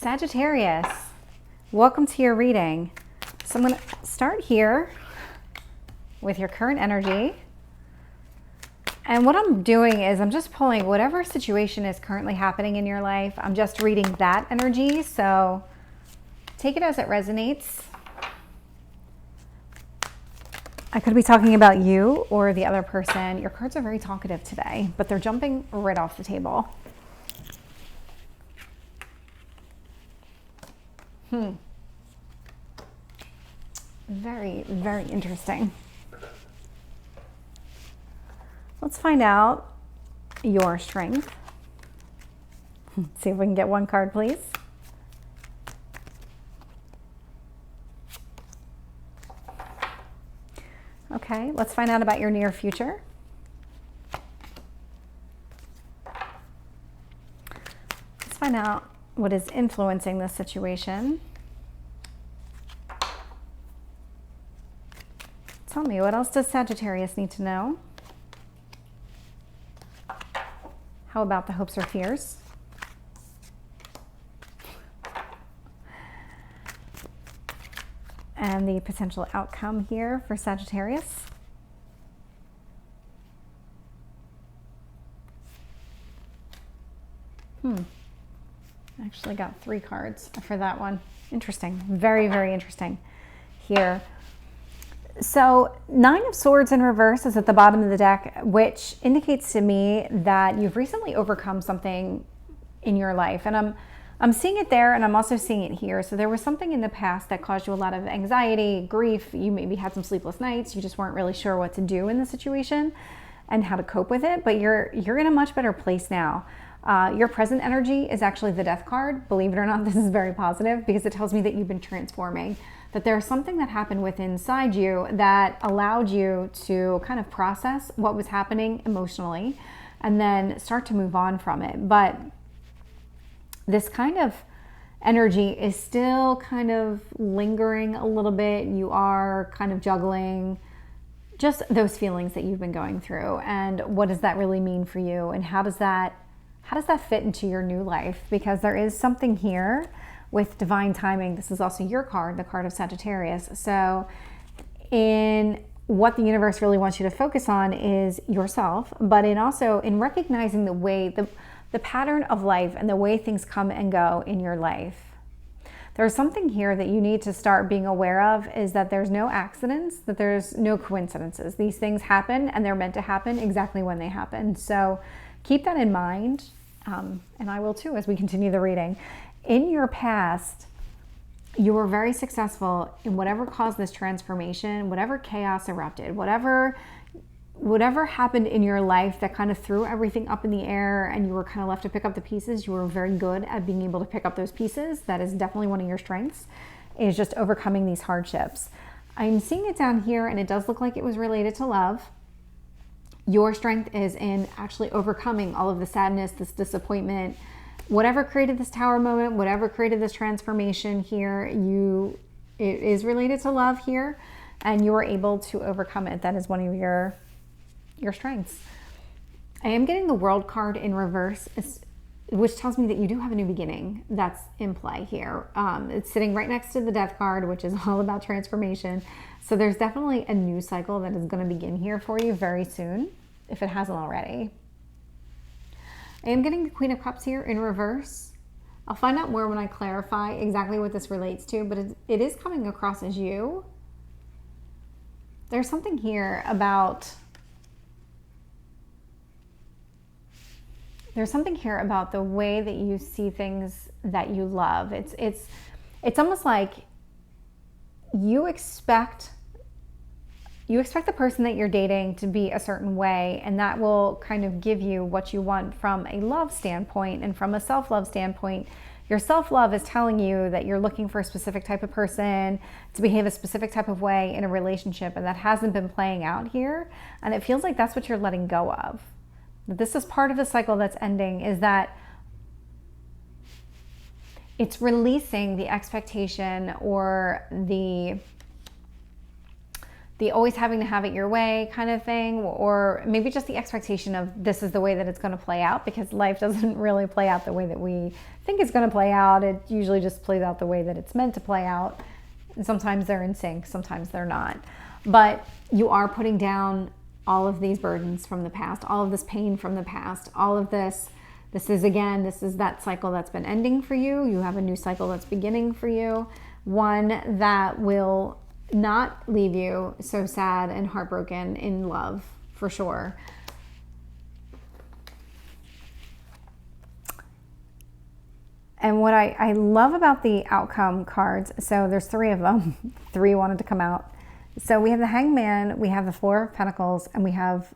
Sagittarius, welcome to your reading. So I'm going to start here with your current energy. And what I'm doing is I'm just pulling whatever situation is currently happening in your life. I'm just reading that energy. So take it as it resonates. I could be talking about you or the other person. Your cards are very talkative today, but they're jumping right off the table. Very, very interesting. Let's find out your strength. See if we can get one card, please. Okay, let's find out about your near future. Let's find out what is influencing this situation. Tell me, what else does Sagittarius need to know? How about the hopes or fears? And the potential outcome here for Sagittarius. I actually got 3 cards for that one. Interesting. Very, very interesting here. So 9 of Swords in reverse is at the bottom of the deck, which indicates to me that you've recently overcome something in your life. And I'm seeing it there, and I'm also seeing it here. So there was something in the past that caused you a lot of anxiety, grief. You maybe had some sleepless nights. You just weren't really sure what to do in the situation and how to cope with it. But you're in a much better place now. Your present energy is actually the Death card. Believe it or not, this is very positive because it tells me that you've been transforming, that there's something that happened within inside you that allowed you to kind of process what was happening emotionally and then start to move on from it. But this kind of energy is still kind of lingering a little bit. You are kind of juggling just those feelings that you've been going through, and what does that really mean for you, and how does that fit into your new life? Because there is something here with divine timing. This is also your card, the card of Sagittarius. So in what the universe really wants you to focus on is yourself, but in recognizing the way, the pattern of life and the way things come and go in your life. There's something here that you need to start being aware of, is that there's no accidents, that there's no coincidences. These things happen and they're meant to happen exactly when they happen. So keep that in mind, and I will too as we continue the reading. In your past, you were very successful in whatever caused this transformation, whatever chaos erupted, whatever happened in your life that kind of threw everything up in the air and you were kind of left to pick up the pieces. You were very good at being able to pick up those pieces. That is definitely one of your strengths, is just overcoming these hardships. I'm seeing it down here, and it does look like it was related to love. Your strength is in actually overcoming all of the sadness, this disappointment, whatever created this tower moment, whatever created this transformation here. It is related to love here, and you were able to overcome it. That is one of your strengths. I am getting the World card in reverse, which tells me that you do have a new beginning that's in play here. It's sitting right next to the Death card, which is all about transformation. So there's definitely a new cycle that is going to begin here for you very soon, if it hasn't already. I am getting the Queen of Cups here in reverse. I'll find out more when I clarify exactly what this relates to, but it is coming across as you. There's something here about the way that you see things that you love. It's almost like you expect the person that you're dating to be a certain way, and that will kind of give you what you want from a love standpoint. And from a self-love standpoint, your self-love is telling you that you're looking for a specific type of person to behave a specific type of way in a relationship, and that hasn't been playing out here. And it feels like that's what you're letting go of. This is part of the cycle that's ending, is that it's releasing the expectation or the the always having to have it your way kind of thing, or maybe just the expectation of this is the way that it's going to play out, because life doesn't really play out the way that we think it's going to play out. It usually just plays out the way that it's meant to play out. And sometimes they're in sync, sometimes they're not. But you are putting down all of these burdens from the past, all of this pain from the past, all of this. This is that cycle that's been ending for you. You have a new cycle that's beginning for you. One that will not leave you so sad and heartbroken in love, for sure. And what I love about the outcome cards, so there's 3 of them. 3 wanted to come out. So we have the Hangman, we have the 4 of Pentacles, and we have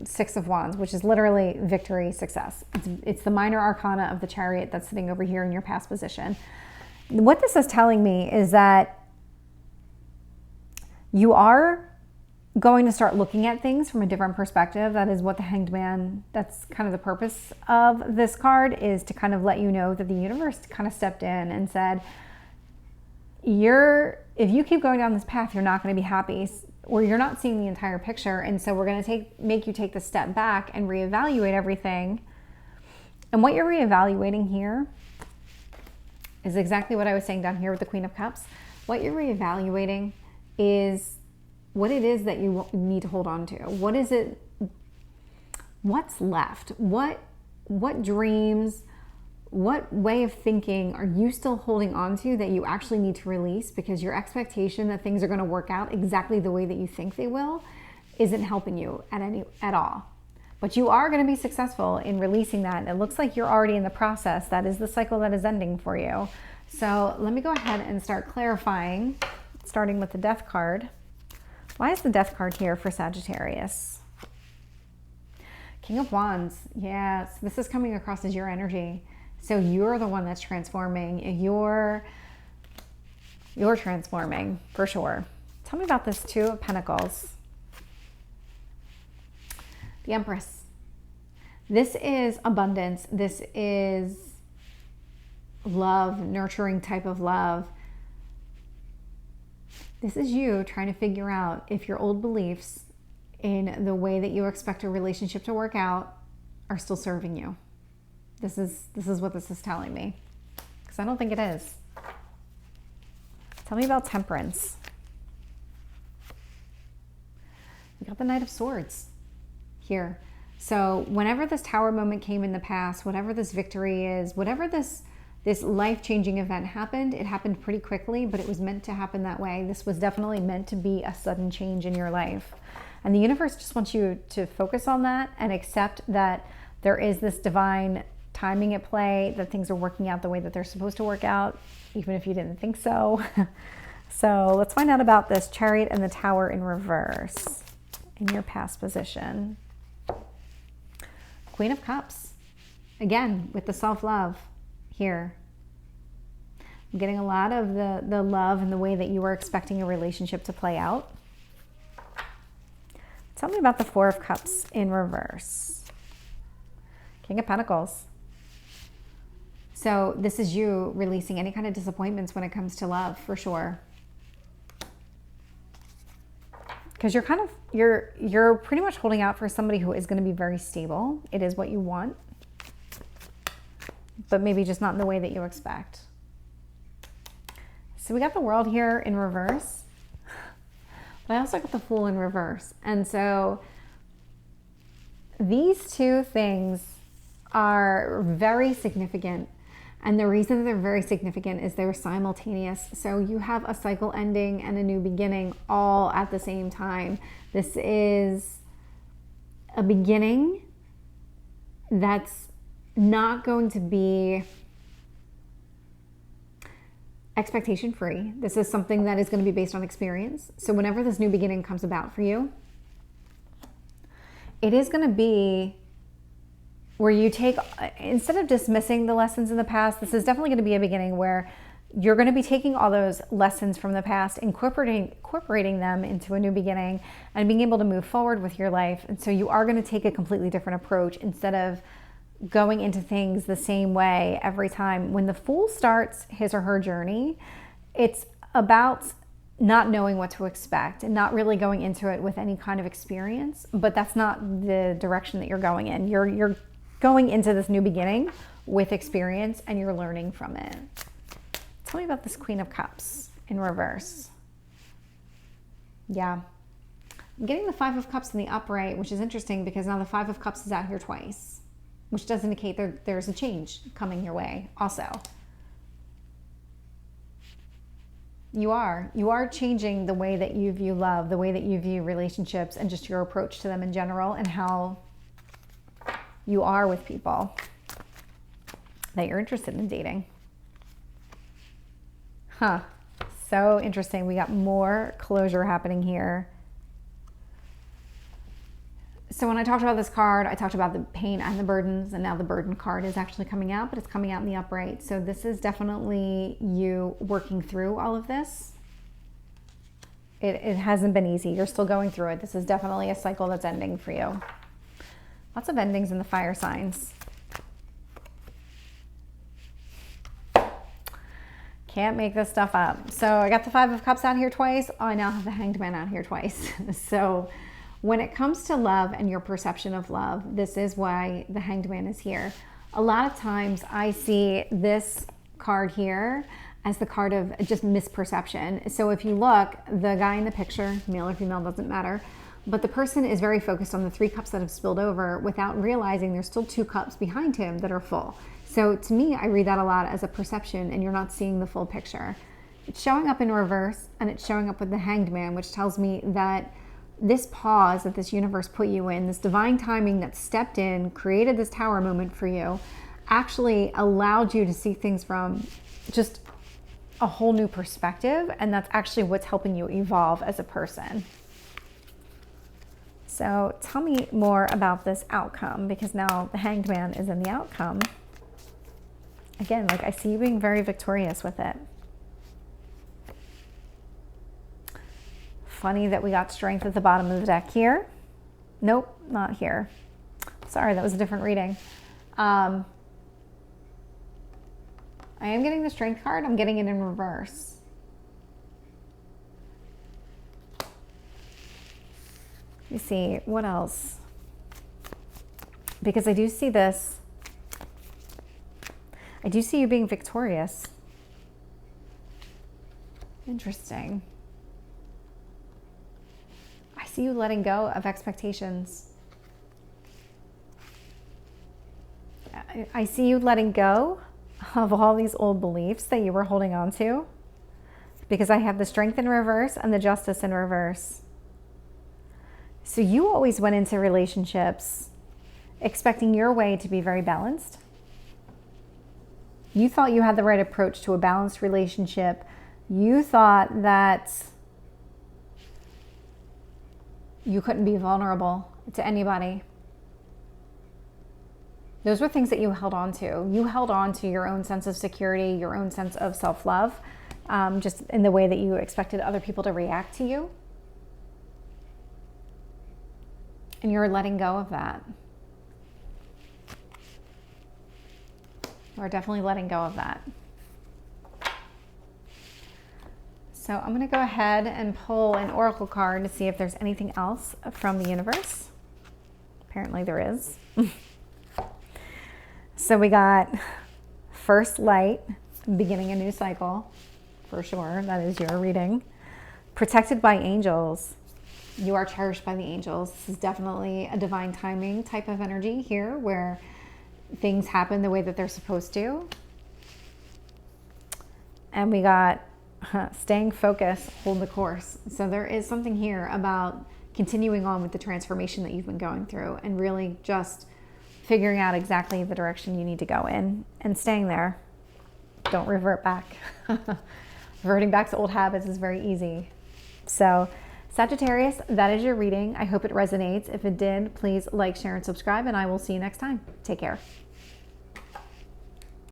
6 of Wands, which is literally victory, success. It's the minor arcana of the Chariot that's sitting over here in your past position. What this is telling me is that you are going to start looking at things from a different perspective. That is what the Hanged Man, that's kind of the purpose of this card, is to kind of let you know that the universe kind of stepped in and said, if you keep going down this path, you're not going to be happy, or you're not seeing the entire picture. And so we're going to make you take the step back and reevaluate everything. And what you're reevaluating here is exactly what I was saying down here with the Queen of Cups. What you're reevaluating is what it is that you need to hold on to. What is it? What's left? What dreams, what way of thinking are you still holding on to that you actually need to release, because your expectation that things are going to work out exactly the way that you think they will isn't helping you at all. But you are going to be successful in releasing that. It looks like you're already in the process. That is the cycle that is ending for you. So let me go ahead and start clarifying, starting with the Death card. Why is the Death card here for Sagittarius? King of Wands. Yes, this is coming across as your energy. So you're the one that's transforming. You're transforming for sure. Tell me about this 2 of Pentacles. The Empress. This is abundance. This is love, nurturing type of love. This is you trying to figure out if your old beliefs in the way that you expect a relationship to work out are still serving you. This is what this is telling me, because I don't think it is. Tell me about Temperance. We got the Knight of Swords here. So whenever this Tower moment came in the past, whatever this victory is, whatever this life-changing event happened, it happened pretty quickly, but it was meant to happen that way. This was definitely meant to be a sudden change in your life. And the universe just wants you to focus on that and accept that there is this divine timing at play, that things are working out the way that they're supposed to work out, even if you didn't think so. So let's find out about this Chariot and the Tower in reverse in your past position. Queen of Cups. Again, with the self-love here. I'm getting a lot of the love and the way that you were expecting a relationship to play out. Tell me about the 4 of Cups in reverse. King of Pentacles. So this is you releasing any kind of disappointments when it comes to love, for sure. Because you're pretty much holding out for somebody who is going to be very stable. It is what you want, but maybe just not in the way that you expect. So we got the World here in reverse, but I also got the Fool in reverse. And so these 2 things are very significant. And the reason that they're very significant is they're simultaneous. So you have a cycle ending and a new beginning all at the same time. This is a beginning that's not going to be expectation free. This is something that is going to be based on experience. So whenever this new beginning comes about for you, it is going to be where you take, instead of dismissing the lessons in the past, this is definitely going to be a beginning where you're going to be taking all those lessons from the past, incorporating them into a new beginning and being able to move forward with your life. And so you are going to take a completely different approach instead of going into things the same way every time. When the Fool starts his or her journey, it's about not knowing what to expect and not really going into it with any kind of experience, but that's not the direction that you're going in. You're going into this new beginning with experience and you're learning from it. Tell me about this Queen of Cups in reverse. Yeah. I'm getting the Five of Cups in the upright, which is interesting because now the Five of Cups is out here twice, which does indicate there's a change coming your way also. You are changing the way that you view love, the way that you view relationships, and just your approach to them in general, and how you are with people that you're interested in dating. Huh. So interesting. We got more closure happening here. So when I talked about this card, I talked about the pain and the burdens, and now the burden card is actually coming out, but it's coming out in the upright. So this is definitely you working through all of this. It hasn't been easy. You're still going through it. This is definitely a cycle that's ending for you. Lots of endings in the fire signs. Can't make this stuff up. So I got the Five of Cups out here twice. Oh, I now have the Hanged Man out here twice. So when it comes to love and your perception of love, this is why the Hanged Man is here. A lot of times I see this card here as the card of just misperception. So if you look, the guy in the picture, male or female, doesn't matter, but the person is very focused on the 3 cups that have spilled over without realizing there's still 2 cups behind him that are full. So to me, I read that a lot as a perception, and you're not seeing the full picture. It's showing up in reverse, and it's showing up with the Hanged Man, which tells me that this pause that this universe put you in, this divine timing that stepped in, created this tower moment for you, actually allowed you to see things from just a whole new perspective, and that's actually what's helping you evolve as a person. So tell me more about this outcome, because now the Hanged Man is in the outcome. Again, like I see you being very victorious with it. Funny that we got Strength at the bottom of the deck here. Nope, not here. Sorry, that was a different reading. I am getting the Strength card. I'm getting it in reverse. Let me see, what else? Because I do see this. I do see you being victorious. Interesting. I see you letting go of expectations. I see you letting go of all these old beliefs that you were holding on to, because I have the Strength in reverse and the Justice in reverse. So you always went into relationships expecting your way to be very balanced. You thought you had the right approach to a balanced relationship. You thought that you couldn't be vulnerable to anybody. Those were things that you held on to. You held on to your own sense of security, your own sense of self-love, just in the way that you expected other people to react to you. And you're letting go of that. We're definitely letting go of that. So I'm going to go ahead and pull an oracle card to see if there's anything else from the universe. Apparently there is. So we got first light, beginning a new cycle, for sure. That is your reading. Protected by angels. You are cherished by the angels. This is definitely a divine timing type of energy here, where things happen the way that they're supposed to. And we got staying focused, hold the course. So there is something here about continuing on with the transformation that you've been going through, and really just figuring out exactly the direction you need to go in and staying there. Don't revert back. Reverting back to old habits is very easy. So Sagittarius, that is your reading. I hope it resonates. If it did, please like, share, and subscribe, and I will see you next time. Take care.